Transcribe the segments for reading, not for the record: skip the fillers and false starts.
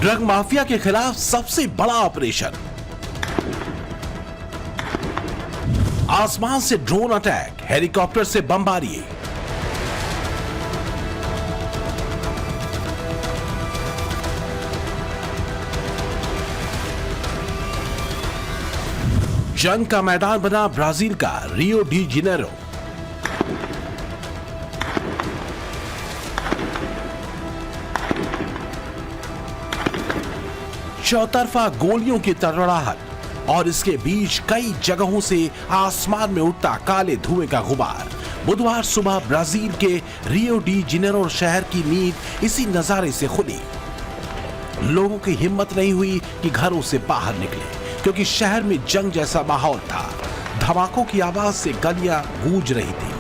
Drug mafia के खिलाफ सबसे बड़ा ऑपरेशन। आसमान से ड्रोन अटैक, हेलीकॉप्टर से बमबारी। जंग का मैदान बना ब्राजील का रियो डी जेनेरो। चौतरफा गोलियों की तड़तड़ाहट और इसके बीच कई जगहों से आसमान में उठता काले धुएं का गुबार। बुधवार सुबह ब्राजील के रियो डी जेनेरो शहर की नींद इसी नजारे से खुली। लोगों की हिम्मत नहीं हुई कि घरों से बाहर निकले, क्योंकि शहर में जंग जैसा माहौल था। धमाकों की आवाज से गलियां गूंज रही थी।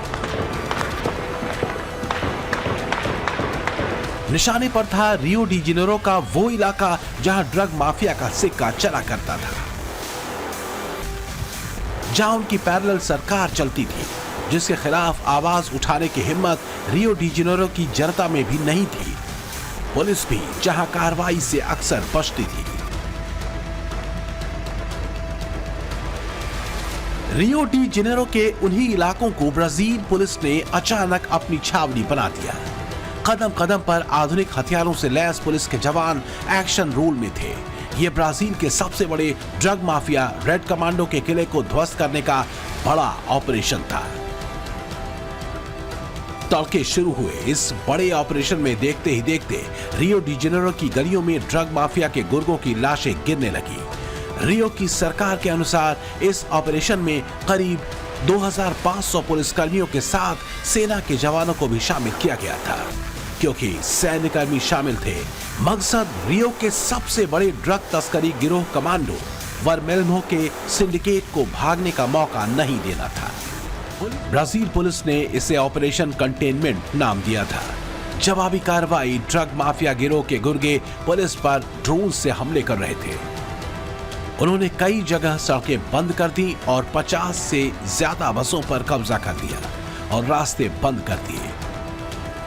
निशाने पर था रियो डी जेनेरो का वो इलाका जहां ड्रग माफिया का सिक्का चला करता था, जहां उनकी पैरेलल सरकार चलती थी, जिसके खिलाफ आवाज उठाने की हिम्मत रियो डी जेनेरो की जनता में भी नहीं थी। पुलिस भी जहां कार्रवाई से अक्सर बचती थी। रियो डी जेनेरो के उन्हीं इलाकों को ब्राजील पुलिस ने अचानक अपनी छावनी बना दिया। कदम कदम पर आधुनिक हथियारों से लैस पुलिस के जवान एक्शन रोल में थे। ये ब्राजील के सबसे बड़े ड्रग माफिया रेड कमांडो के किले को ध्वस्त करने का बड़ा ऑपरेशन था। तड़के शुरू हुए इस बड़े ऑपरेशन में देखते ही देखते रियो डी जेनेरो की गलियों में ड्रग माफिया के गुर्गों की लाशें गिरने लगी। रियो की सरकार के अनुसार इस ऑपरेशन में करीब 2500 पुलिसकर्मियों के साथ सेना के जवानों को भी शामिल किया गया था। क्योंकि सैन्यकर्मी शामिल थे, मकसद रियो के सबसे बड़े ड्रग तस्करी गिरोह कमांडो वर्मेल्हो के सिंडिकेट को भागने का मौका नहीं देना था। ब्राजील पुलिस ने इसे ऑपरेशन कंटेनमेंट नाम दिया था। जवाबी कार्रवाई ड्रग माफिया गिरोह के गुर्गे पुलिस पर ड्रोन से हमले कर रहे थे। उन्होंने कई जगह सड़कें बंद कर दी और 50 से ज्यादा बसों पर कब्जा कर लिया और रास्ते बंद कर दिए।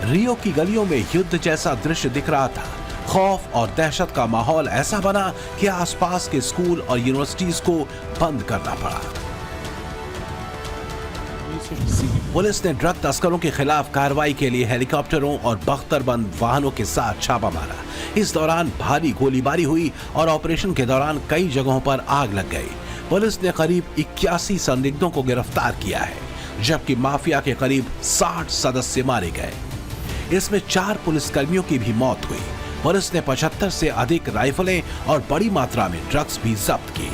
रियो की गलियों में युद्ध जैसा दृश्य दिख रहा था। खौफ और दहशत का माहौल ऐसा बना कि आसपास के स्कूल और यूनिवर्सिटीज को बंद करना पड़ा। पुलिस ने ड्रग तस्करों के खिलाफ कार्रवाई के लिए हेलीकॉप्टरों और बख्तरबंद वाहनों के साथ छापा मारा। इस दौरान भारी गोलीबारी हुई और ऑपरेशन के दौरान कई जगहों पर आग लग गई। पुलिस ने करीब 81 संदिग्धों को गिरफ्तार किया है, जबकि माफिया के करीब 60 सदस्य मारे गए। इसमें 4 पुलिसकर्मियों की भी मौत हुई। पुलिस ने 75 से अधिक राइफलें और बड़ी मात्रा में ड्रग्स भी जब्त की।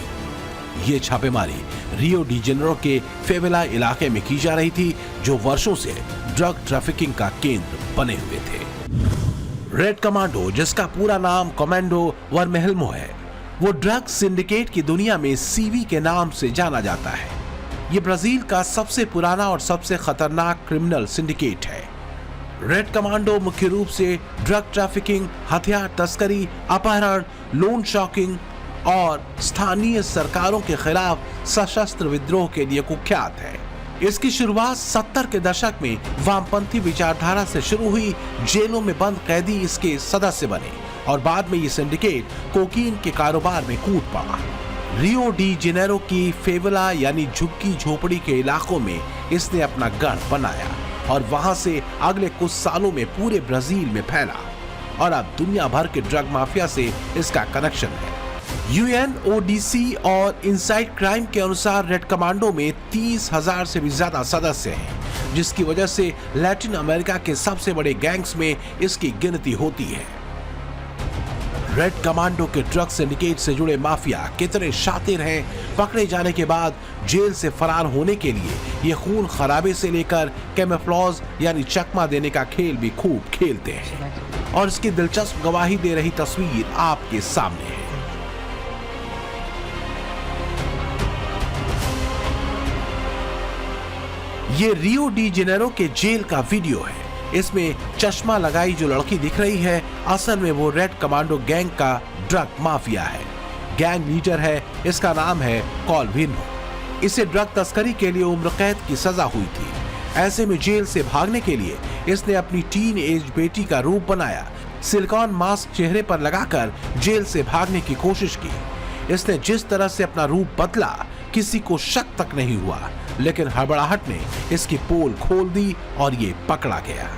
ये छापेमारी रियो डी जेनेरो के फेवेला इलाके में की जा रही थी, जो वर्षों से ड्रग ट्रैफिकिंग का केंद्र बने हुए थे। रेड कमांडो, जिसका पूरा नाम कमांडो वर्मेल्हो है, वो ड्रग सिंडिकेट की दुनिया में सीवी के नाम से जाना जाता है। ये ब्राजील का सबसे पुराना और सबसे खतरनाक क्रिमिनल सिंडिकेट है। रेड कमांडो मुख्य रूप से ड्रग ट्रैफिकिंग, हथियार तस्करी, अपहरण, लोन शॉकिंग और स्थानीय सरकारों के खिलाफ सशस्त्र विद्रोह के लिए कुख्यात है। इसकी शुरुआत 70 के दशक में वामपंथी विचारधारा से शुरू हुई। जेलों में बंद कैदी इसके सदस्य बने और बाद में ये सिंडिकेट कोकीन के कारोबार में कूद पड़ा। रियो डी जेनेरो की फेवेला यानी झुग्गी झोपड़ी के इलाकों में इसने अपना गढ़ बनाया और वहां से अगले कुछ सालों में पूरे ब्राजील में फैला और अब दुनिया भर के ड्रग माफिया से इसका कनेक्शन है। यूएनओडीसी और इनसाइड क्राइम के अनुसार रेड कमांडो में 30,000 से भी ज्यादा सदस्य हैं, जिसकी वजह से लैटिन अमेरिका के सबसे बड़े गैंग्स में इसकी गिनती होती है। रेड कमांडो के ड्रग सिंडिकेट से जुड़े माफिया कितने शातिर हैं, पकड़े जाने के बाद जेल से फरार होने के लिए ये खून खराबे से लेकर कैमोफ्लेज यानी चकमा देने का खेल भी खूब खेलते हैं और इसकी दिलचस्प गवाही दे रही तस्वीर आपके सामने है। ये रियो डी जेनेरो के जेल का वीडियो है। इसमें चश्मा लगाई जो लड़की दिख रही है, असल में वो रेड कमांडो गैंग का ड्रग माफिया है। गैंग लीडर है, इसका नाम है कॉल्विनो। इसे ड्रग तस्करी के लिए उम्र कैद की सजा हुई थी। ऐसे में जेल से भागने के लिए इसने अपनी टीन एज बेटी का रूप बनाया। सिलिकॉन मास्क चेहरे पर लगाकर जेल से भागने की कोशिश की। इसने जिस तरह से अपना रूप बदला, किसी को शक तक नहीं हुआ, लेकिन हड़बड़ाहट ने इसकी पोल खोल दी और ये पकड़ा गया।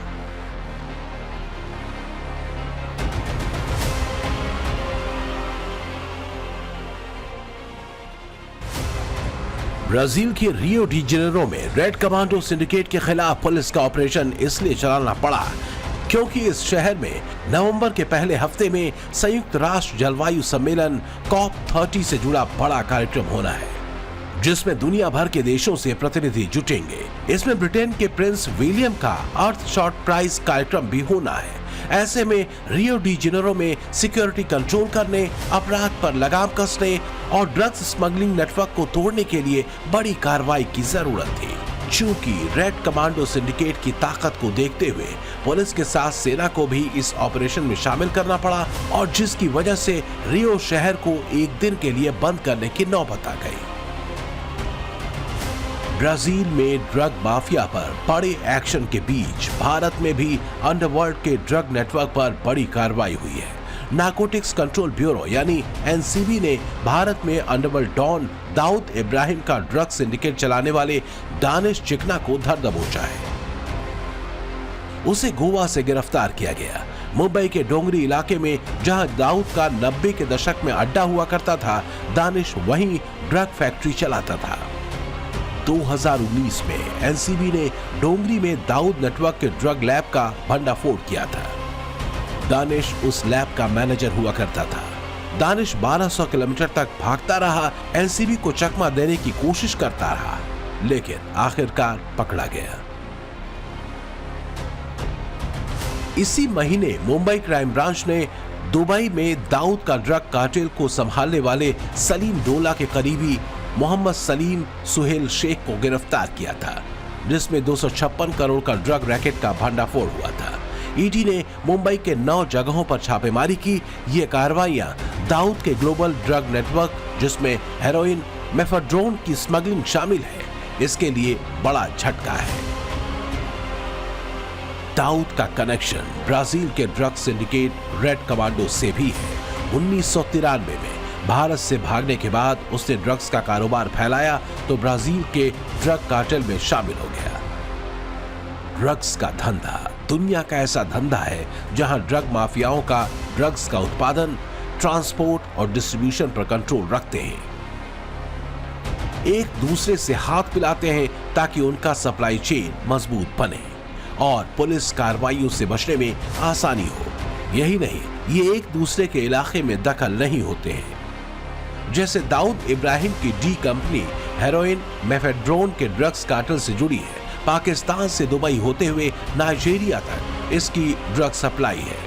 ब्राजील के रियो डी जेनेरो में रेड कमांडो सिंडिकेट के खिलाफ पुलिस का ऑपरेशन इसलिए चलाना पड़ा क्योंकि इस शहर में नवंबर के पहले हफ्ते में संयुक्त राष्ट्र जलवायु सम्मेलन COP30 से जुड़ा बड़ा कार्यक्रम होना है, जिसमें दुनिया भर के देशों से प्रतिनिधि जुटेंगे। इसमें ब्रिटेन के प्रिंस विलियम का अर्थ शॉट प्राइज कार्यक्रम भी होना है। ऐसे में रियो डी जेनेरो में सिक्योरिटी कंट्रोल करने, अपराध पर लगाम कसने और ड्रग्स स्मगलिंग नेटवर्क को तोड़ने के लिए बड़ी कार्रवाई की जरूरत थी। चूंकि रेड कमांडो सिंडिकेट की ताकत को देखते हुए पुलिस के साथ सेना को भी इस ऑपरेशन में शामिल करना पड़ा और जिसकी वजह से रियो शहर को एक दिन के लिए बंद करने की नौबत आ गई। ब्राजील में ड्रग माफिया पर बड़े एक्शन के बीच भारत में भी अंडरवर्ल्ड के ड्रग नेटवर्क पर बड़ी कार्रवाई हुई है। नारकोटिक्स कंट्रोल ब्यूरो यानी एनसीबी ने भारत में अंडरवर्ल्ड डॉन दाऊद इब्राहिम का ड्रग सिंडिकेट चलाने वाले दानिश चिकना को धर दबोचा है। उसे गोवा से गिरफ्तार किया गया। मुंबई के डोंगरी इलाके में जहां दाऊद का 90 के दशक में अड्डा हुआ करता था, दानिश वहीं ड्रग फैक्ट्री चलाता था। 2019 में एनसीबी ने डोंगरी में दाऊद नेटवर्क के ड्रग लैब का भंडाफोड़ किया था। दानिश उस लैब का मैनेजर हुआ करता था। दानिश 1200 किलोमीटर तक भागता रहा, एनसीबी को चकमा देने की कोशिश करता रहा, लेकिन आखिरकार पकड़ा गया। इसी महीने मुंबई क्राइम ब्रांच ने दुबई में दाऊद का ड्रग कार्टेल को संभालने वाले सलीम डोला के करीबी मोहम्मद सलीम सुहेल शेख को गिरफ्तार किया था, जिसमें 256 करोड़ का ड्रग रैकेट का भंडाफोड़ हुआ था। ईडी ने मुंबई के 9 जगहों पर छापेमारी की। ये कार्रवाइयां दाऊद के ग्लोबल ड्रग नेटवर्क, जिसमें हेरोइन, मेफेड्रोन की स्मगलिंग शामिल है, इसके लिए बड़ा झटका है। दाऊद का कनेक्शन ब्राजील के ड्रग सिंडिकेट रेड कमांडो से भी है। 1993 में भारत से भागने के बाद उसने ड्रग्स का कारोबार फैलाया तो ब्राजील के ड्रग कार्टेल में शामिल हो गया। ड्रग्स का धंधा दुनिया का ऐसा धंधा है जहां ड्रग माफियाओं का ड्रग्स का उत्पादन, ट्रांसपोर्ट और डिस्ट्रीब्यूशन पर कंट्रोल रखते हैं। एक दूसरे से हाथ मिलाते हैं ताकि उनका सप्लाई चेन मजबूत बने और पुलिस कार्रवाइयों से बचने में आसानी हो। यही नहीं, ये एक दूसरे के इलाके में दखल नहीं होते हैं। जैसे दाऊद इब्राहिम की डी कंपनी हेरोइन, मेफेड्रोन के ड्रग्स कार्टेल से जुड़ी है। पाकिस्तान से दुबई होते हुए नाइजीरिया तक इसकी ड्रग सप्लाई है।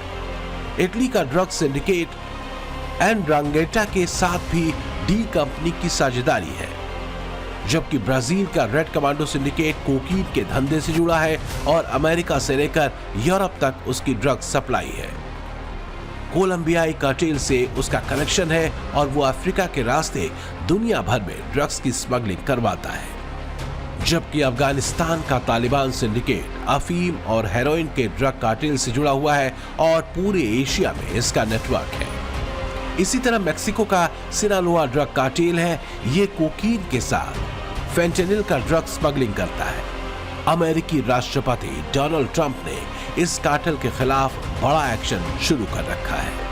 इटली का ड्रग सिंडिकेट एंड्रांगेटा के साथ भी डी कंपनी की साझेदारी है, जबकि ब्राजील का रेड कमांडो सिंडिकेट कोकीन के धंधे से जुड़ा है और अमेरिका से लेकर यूरोप तक उसकी ड्रग सप्लाई है। कोलंबियाई कार्टेल से उसका कनेक्शन है और वो अफ्रीका के रास्ते दुनिया भर में ड्रग्स की स्मगलिंग करवाता है, जबकि अफगानिस्तान का तालिबान सिंडिकेट अफीम और हेरोइन के ड्रग कार्टेल से जुड़ा हुआ है और पूरे एशिया में इसका नेटवर्क है। इसी तरह मेक्सिको का सिनालोआ ड्रग कार्टेल है। ये कोकीन के साथ फेंटेनिल का ड्रग स्मगलिंग करता है। अमेरिकी राष्ट्रपति डोनाल्ड ट्रंप ने इस कार्टेल के खिलाफ बड़ा एक्शन शुरू कर रखा है।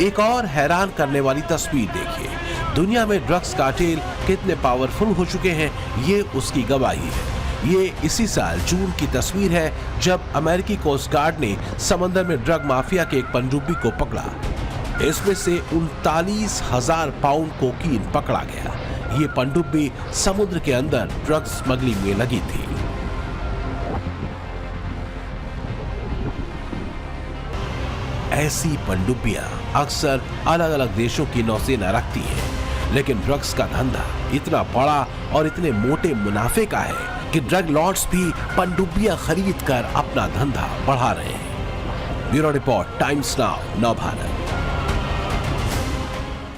एक और हैरान करने वाली तस्वीर देखिए। दुनिया में ड्रग्स कार्टेल कितने पावरफुल हो चुके हैं, ये उसकी गवाही है। ये इसी साल जून की तस्वीर है जब अमेरिकी कोस्ट गार्ड ने समंदर में ड्रग माफिया के एक पनडुब्बी को पकड़ा। इसमें से 39,000 पाउंड कोकीन पकड़ा गया। ये पनडुब्बी समुद्र के अंदर ड्रग स्मगलिंग में लगी थी। ऐसी पनडुब्बियां अक्सर अलग अलग देशों की नौसेना रखती है, लेकिन ड्रग्स का धंधा इतना बड़ा और इतने मोटे मुनाफे का है कि ड्रग लॉर्ड्स भी पनडुब्बियां खरीद कर अपना धंधा बढ़ा रहे हैं। Bureau report, times now, Navbharat.